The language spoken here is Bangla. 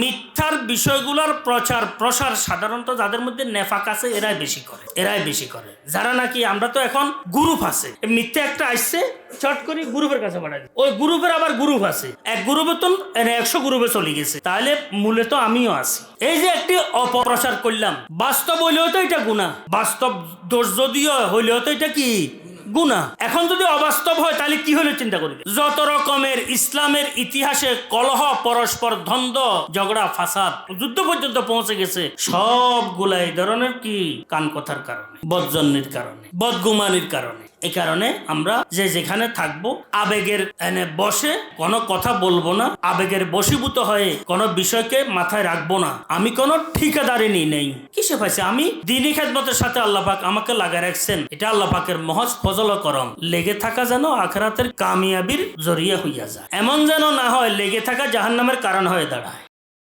মিথ্যার বিষয়গুলোর প্রচার প্রসার সাধারণত যাদের মধ্যে নেফাক আছে এরাই বেশি করে যারা নাকি আমরা তো এখন গ্রুপ আছে মিথ্যা একটা আসছে চট করে গ্রুপের কাছে পাঠাই ওই গ্রুপের আবার গ্রুপ আছে এক গ্রুপে তো 100 গ্রুপে চলে গেছে তাহলে মূলে তো আমিও আছি এই যে একটি অপপ্রচার করলাম বাস্তব হইলেও তো এটা গুনাহ বাস্তব দোষ যদিও হইলেও তো এটা কি গুনাহ এখন যদি অবাস্তব হয় তাহলে কি হলো চিন্তা করি যত রকমের ইসলামের ইতিহাসে কলহ পরস্পর দ্বন্দ্ব ঝগড়া ফাসাদ যুদ্ধ পর্যন্ত পৌঁছে গেছে সবগুলা এই ধরনের কি কান কথার কারণে বদজন্যের কারণে বদগুমানির কারণে এই কারণে আমরা যে যেখানে থাকবো আবেগের বসে কোনো কথা বলবো না আবেগের বশীভূত হয়ে কোনো বিষয়কে মাথায় রাখবো না আমি কোনো ঠিকাদারি নেই কিসে পাইছে আমি দ্বীনি খেদমতের সাথে আল্লাহ পাক আমাকে লাগায় রাখছেন এটা আল্লাহ পাকের মহজ ফজল করম লেগে থাকা যেন আখিরাতের কামিয়াবির জরিয়া হইয়া যায় এমন যেন না হয় লেগে থাকা জাহান্নামের কারণ হয়ে দাঁড়ায়।